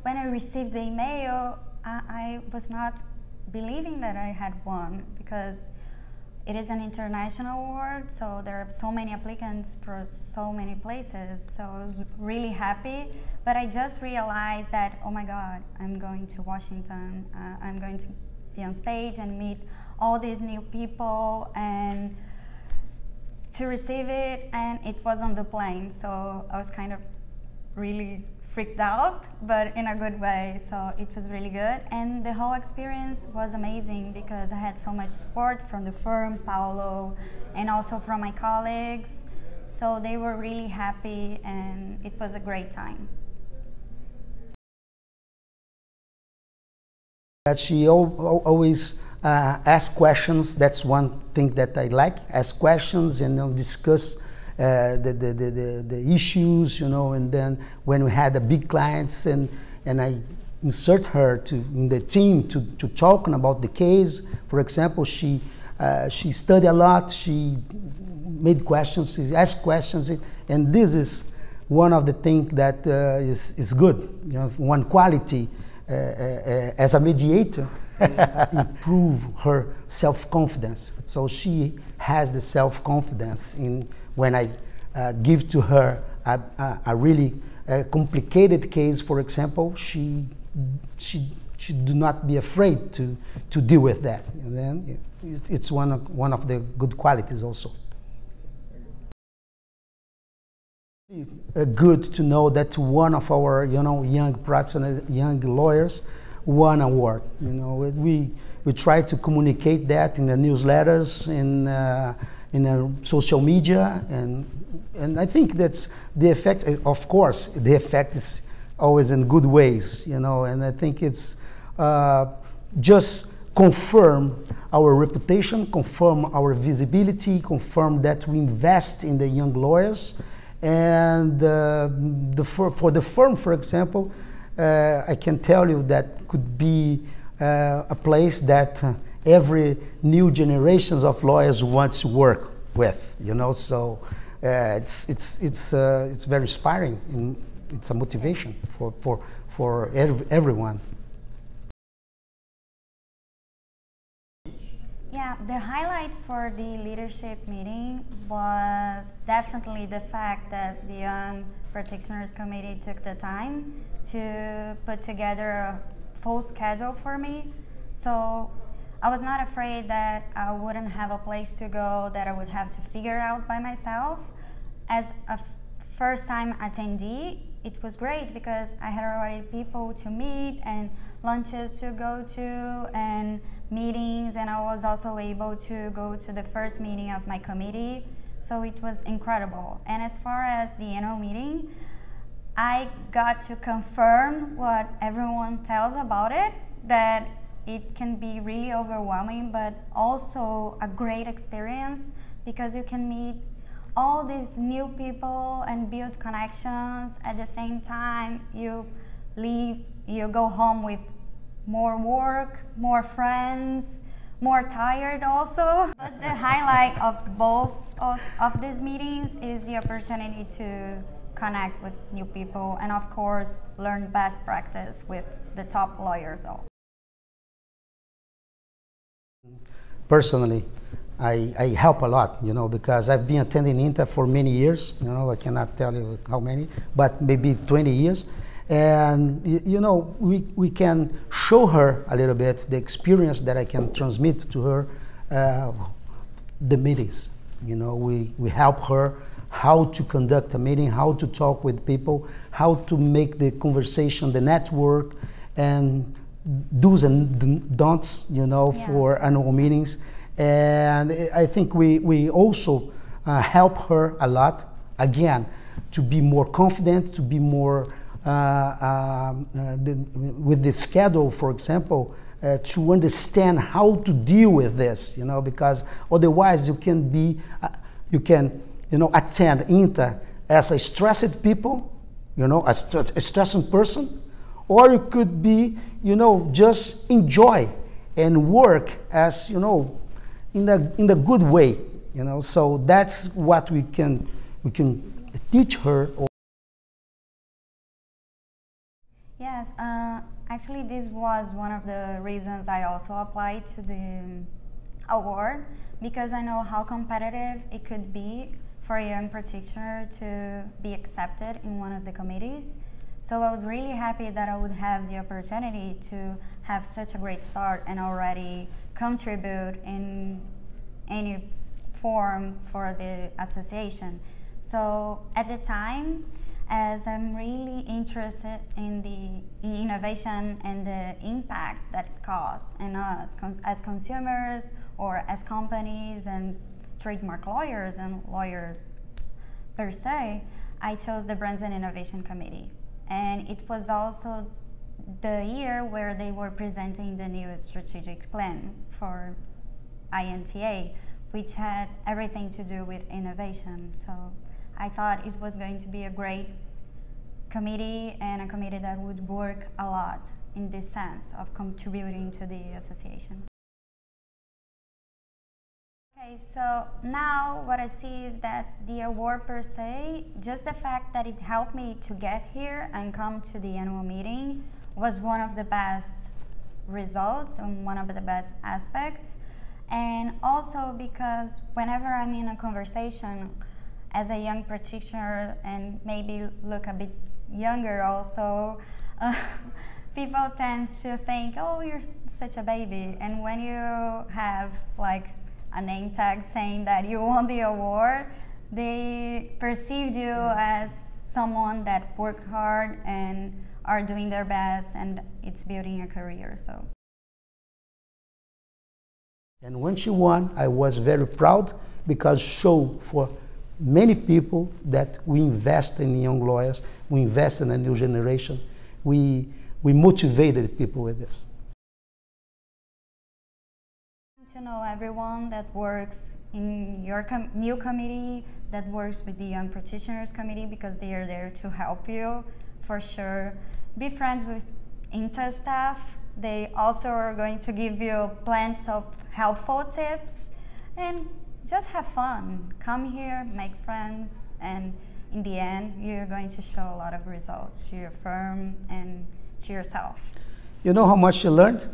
when I received the email, I was not believing that I had won, because it is an international award, so there are so many applicants for so many places. So I was really happy, but I just realized that, oh my God, I'm going to Washington. I'm going to be on stage and meet all these new people, and to receive it, and it was on the plane. So I was kind of really freaked out, but in a good way. So it was really good, and the whole experience was amazing because I had so much support from the firm, Paulo, and also from my colleagues. So they were really happy, and it was a great time. That she always asks questions. That's one thing that I like. Ask questions and discuss the issues, and then when we had the big clients, and I insert her in the team to talking about the case. For example, she studied a lot. She made questions. She asked questions, and this is one of the things that is good. One quality as a mediator, improve her self-confidence. So she has the self-confidence in when I give to her a really complicated case, for example, she do not be afraid to deal with that. And then it's one of the good qualities also. Good to know that one of our young practitioners, young lawyers, won an award. We try to communicate that in the newsletters, in social media, and I think that's the effect. Of course, the effect is always in good ways, and I think it's just confirm our reputation, confirm our visibility, confirm that we invest in the young lawyers, and for the firm, for example, I can tell you that could be a place that every new generations of lawyers want to work with, so it's very inspiring, and it's a motivation for everyone. Yeah, the highlight for the leadership meeting was definitely the fact that the Young Practitioners Committee took the time to put together a full schedule for me. So I was not afraid that I wouldn't have a place to go, that I would have to figure out by myself. As a first-time attendee, it was great because I had already people to meet and lunches to go to and meetings, and I was also able to go to the first meeting of my committee. So it was incredible. And as far as the annual meeting, I got to confirm what everyone tells about it, that it can be really overwhelming, but also a great experience because you can meet all these new people and build connections. At the same time, you go home with more work, more friends, more tired also. But the highlight of both of these meetings is the opportunity to connect with new people and, of course, learn best practice with the top lawyers all. Personally, I help a lot, because I've been attending INTA for many years. I cannot tell you how many, but maybe 20 years. And, we can show her a little bit the experience that I can transmit to her, the meetings. We help her how to conduct a meeting, how to talk with people, how to make the conversation, the network, and do's and don'ts, for annual meetings. And I think we also help her a lot, again, to be more confident, to be more, with the schedule, for example, to understand how to deal with this, because otherwise you can attend INTA as a stressed people, a stressed person, or you could be, just enjoy and work as, in the good way, So that's what we can teach her. Yeah, Yes, actually this was one of the reasons I also applied to the award, because I know how competitive it could be for a young practitioner to be accepted in one of the committees. So I was really happy that I would have the opportunity to have such a great start and already contribute in any form for the association. So at the time, as I'm really interested in the innovation and the impact that it causes in us as consumers or as companies and trademark lawyers and lawyers per se, I chose the Brands and Innovation Committee. And it was also the year where they were presenting the new strategic plan for INTA, which had everything to do with innovation. So I thought it was going to be a great committee and a committee that would work a lot in this sense of contributing to the association. Okay, so now what I see is that the award per se, just the fact that it helped me to get here and come to the annual meeting was one of the best results and one of the best aspects. And also because whenever I'm in a conversation as a young practitioner and maybe look a bit younger also, people tend to think, oh, you're such a baby. And when you have like a name tag saying that you won the award, they perceived you as someone that worked hard and are doing their best, and it's building a career. So. And when she won, I was very proud, because show for many people that we invest in young lawyers, we invest in a new generation, we motivated people with this. To know everyone that works in your new committee, that works with the Young Practitioners Committee, because they are there to help you, for sure. Be friends with INTA staff. They also are going to give you plenty of helpful tips, and just have fun. Come here, make friends, and in the end, you're going to show a lot of results to your firm and to yourself. You know how much you learned?